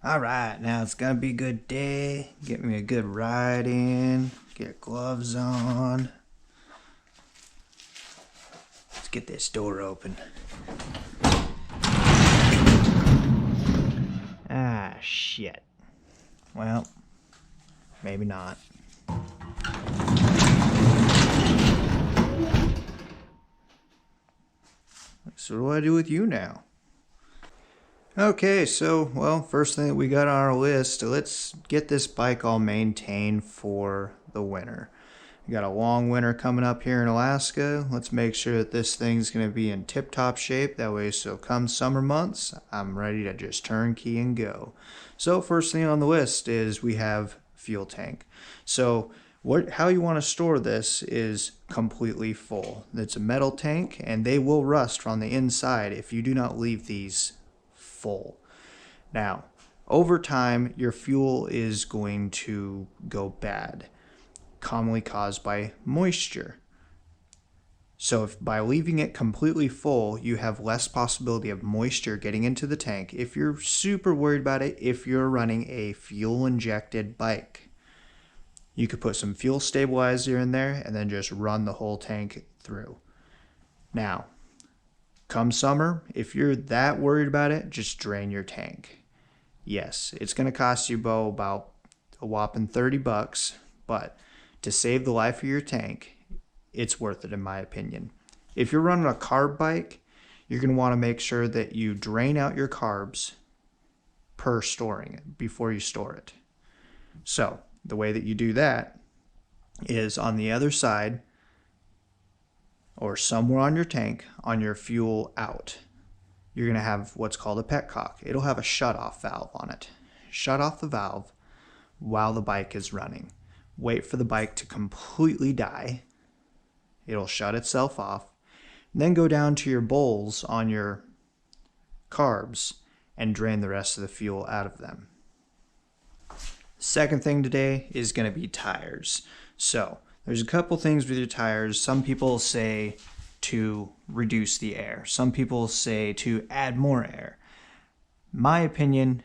All right, now it's gonna be a good day. Get me a good ride in. Get gloves on. Let's get this door open. Ah, shit. Well, maybe not. So what do I do with you now? Okay, so, well, first thing that we got on our list, let's get this bike all maintained for the winter. We got a long winter coming up here in Alaska. Let's make sure that this thing's going to be in tip-top shape. That way, so come summer months, I'm ready to just turn key and go. So first thing on the list is we have fuel tank. So how you want to store this is completely full. It's a metal tank, and they will rust from the inside if you do not leave these full. Now, over time, your fuel is going to go bad, commonly caused by moisture. So by leaving it completely full, you have less possibility of moisture getting into the tank if you're super worried about it if you're running a fuel-injected bike. You could put some fuel stabilizer in there and then just run the whole tank through. Now, come summer, if you're that worried about it, just drain your tank. Yes, it's going to cost you about a whopping $30, but to save the life of your tank, it's worth it in my opinion. If you're running a carb bike, you're going to want to make sure that you drain out your carbs per storing it before you store it. So the way that you do that is on the other side or somewhere on your tank on your fuel out. You're going to have what's called a petcock. It'll have a shut-off valve on it. Shut off the valve while the bike is running. Wait for the bike to completely die. It'll shut itself off. Then go down to your bowls on your carbs and drain the rest of the fuel out of them. Second thing today is going to be tires. So there's a couple things with your tires. Some people say to reduce the air. Some people say to add more air. My opinion,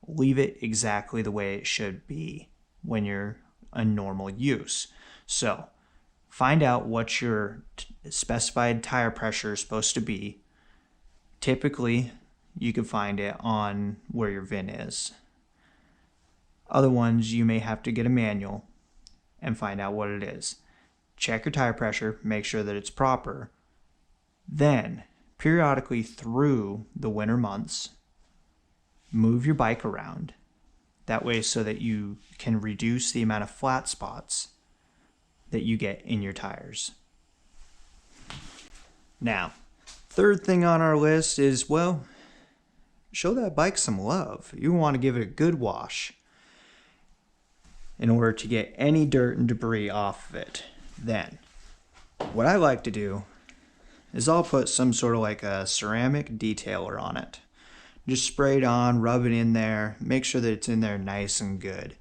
leave it exactly the way it should be when you're in normal use. So find out what your specified tire pressure is supposed to be. Typically, you can find it on where your VIN is. Other ones, you may have to get a manual and find out what it is. Check your tire pressure, make sure that it's proper. Then, periodically through the winter months, move your bike around. That way so that you can reduce the amount of flat spots that you get in your tires. Now, third thing on our list is, well, show that bike some love. You want to give it a good wash in order to get any dirt and debris off of it. Then, what I like to do is I'll put some sort of like a ceramic detailer on it. Just spray it on, rub it in there, make sure that it's in there nice and good.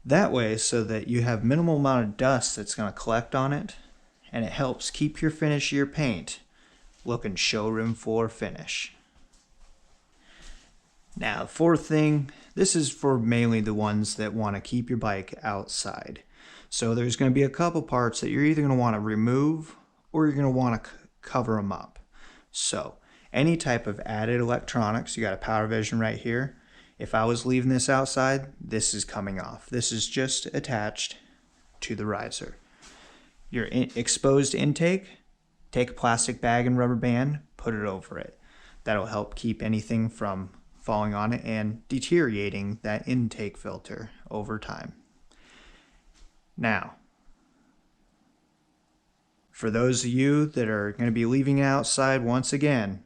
That way, so that you have minimal amount of dust that's going to collect on it, and it helps keep your finish of your paint looking showroom floor finish. Now, the fourth thing, this is for mainly the ones that want to keep your bike outside. So there's going to be a couple parts that you're either going to want to remove or you're going to want to cover them up. So any type of added electronics, you got a power vision right here. If I was leaving this outside, this is coming off. This is just attached to the riser. Your exposed intake, take a plastic bag and rubber band, put it over it. That'll help keep anything from falling on it and deteriorating that intake filter over time. Now, for those of you that are going to be leaving it outside once again,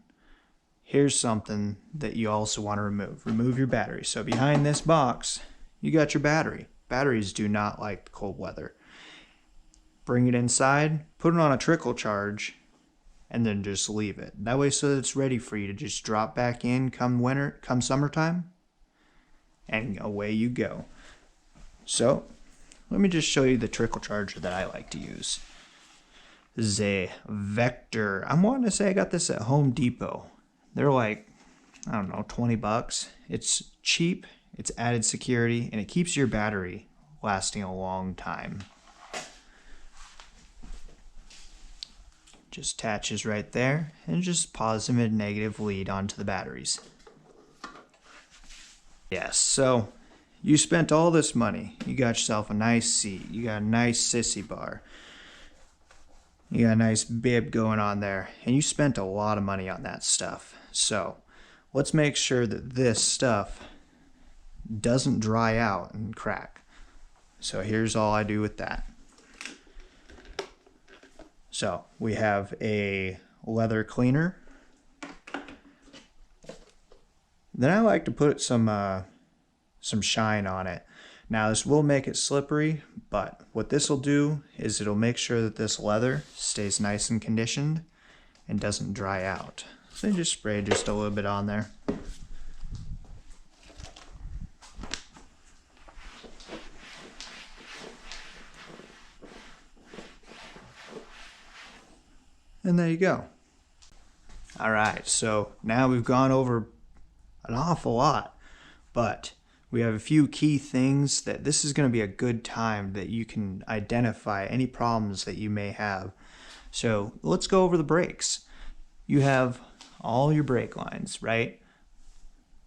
here's something that you also want to remove. Remove your battery. So behind this box, you got your battery. Batteries do not like cold weather. Bring it inside, put it on a trickle charge, and then just leave it. That way so that it's ready for you to just drop back in come summertime, and away you go. So, let me just show you the trickle charger that I like to use. This is a Vector. I'm wanting to say I got this at Home Depot. They're like I don't know, 20 bucks. It's cheap, it's added security, and it keeps your battery lasting a long time. Just attaches right there, and just positive and negative lead onto the batteries. Yes, so you spent all this money. You got yourself a nice seat. You got a nice sissy bar. You got a nice bib going on there. And you spent a lot of money on that stuff. So let's make sure that this stuff doesn't dry out and crack. So here's all I do with that. So we have a leather cleaner. Then I like to put some shine on it. Now this will make it slippery, but what this will do is it'll make sure that this leather stays nice and conditioned and doesn't dry out. So just spray just a little bit on there. And there you go. All right, so now we've gone over an awful lot, but we have a few key things that this is going to be a good time that you can identify any problems that you may have. So let's go over the brakes. You have all your brake lines, right?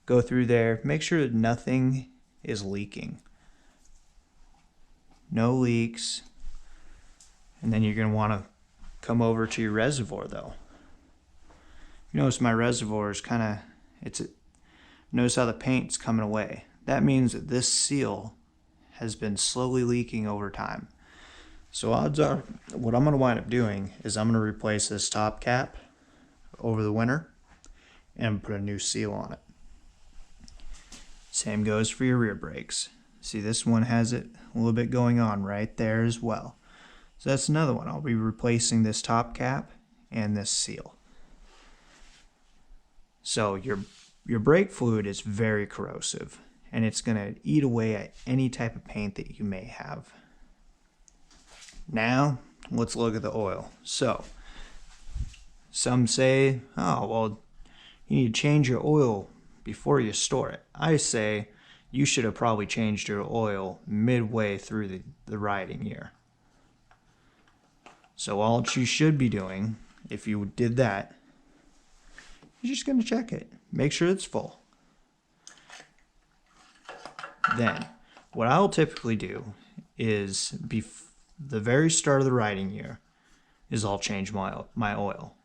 Go through there, make sure that nothing is leaking. No leaks. And then you're going to want to come over to your reservoir though. You notice my reservoir is notice how the paint's coming away. That means that this seal has been slowly leaking over time. So odds are, what I'm going to wind up doing is I'm going to replace this top cap over the winter and put a new seal on it. Same goes for your rear brakes. See, this one has it a little bit going on right there as well. So that's another one. I'll be replacing this top cap and this seal. So your brake fluid is very corrosive, and it's going to eat away at any type of paint that you may have. Now, let's look at the oil. So, some say, oh, well, you need to change your oil before you store it. I say you should have probably changed your oil midway through the riding year. So all you should be doing, if you did that, you're just going to check it. Make sure it's full. Then, what I'll typically do is, the very start of the riding year, is I'll change my oil.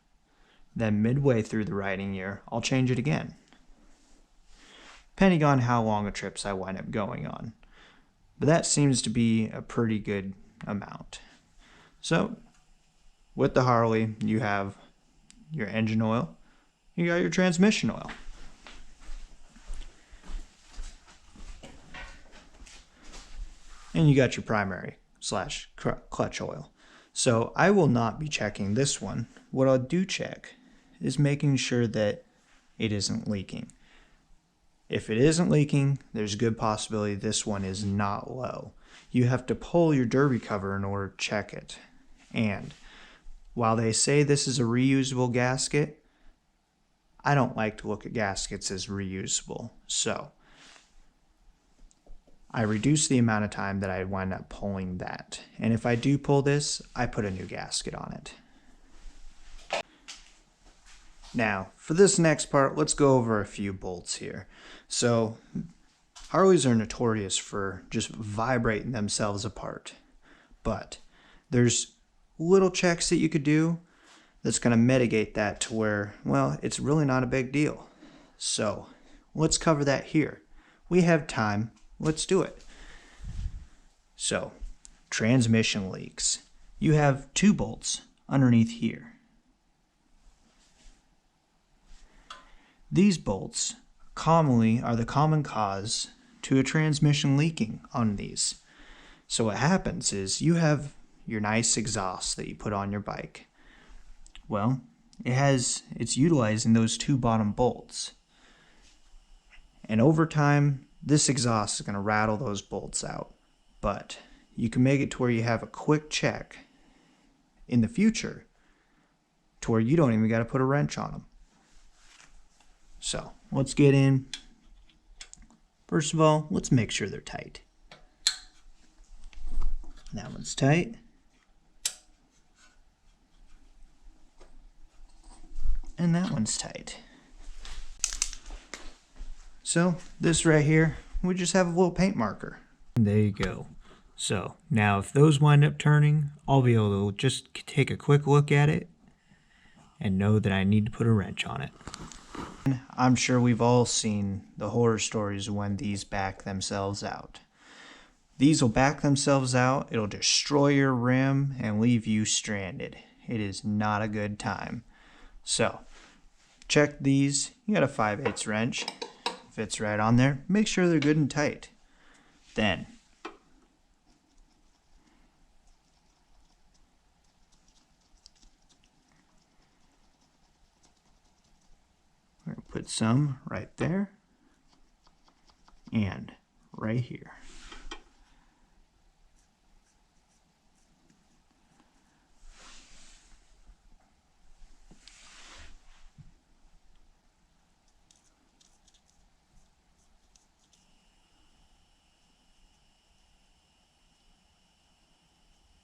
Then midway through the riding year, I'll change it again, depending on how long of trips I wind up going on. But that seems to be a pretty good amount. So, with the Harley, you have your engine oil, you got your transmission oil. And you got your primary / clutch oil. So I will not be checking this one. What I'll do check is making sure that it isn't leaking. If it isn't leaking, there's a good possibility this one is not low. You have to pull your derby cover in order to check it. And while they say this is a reusable gasket, I don't like to look at gaskets as reusable. So I reduce the amount of time that I wind up pulling that. And if I do pull this, I put a new gasket on it. Now, for this next part, let's go over a few bolts here. So, Harleys are notorious for just vibrating themselves apart. But there's little checks that you could do that's going to mitigate that to where, well, it's really not a big deal. So, let's cover that here. We have time. Let's do it. So, transmission leaks. You have 2 bolts underneath here. These bolts commonly are the common cause to a transmission leaking on these. So what happens is you have your nice exhaust that you put on your bike. Well, it's utilizing those 2 bottom bolts. And over time, this exhaust is going to rattle those bolts out. But you can make it to where you have a quick check in the future to where you don't even got to put a wrench on them. So let's get in. First of all, let's make sure they're tight. That one's tight. And that one's tight. So this right here, we just have a little paint marker. There you go. So now if those wind up turning, I'll be able to just take a quick look at it and know that I need to put a wrench on it. I'm sure we've all seen the horror stories when these back themselves out. These will back themselves out, it'll destroy your rim and leave you stranded. It is not a good time. So, check these. You got a 5/8 wrench. Fits right on there. Make sure they're good and tight. Then, we're going to put some right there and right here.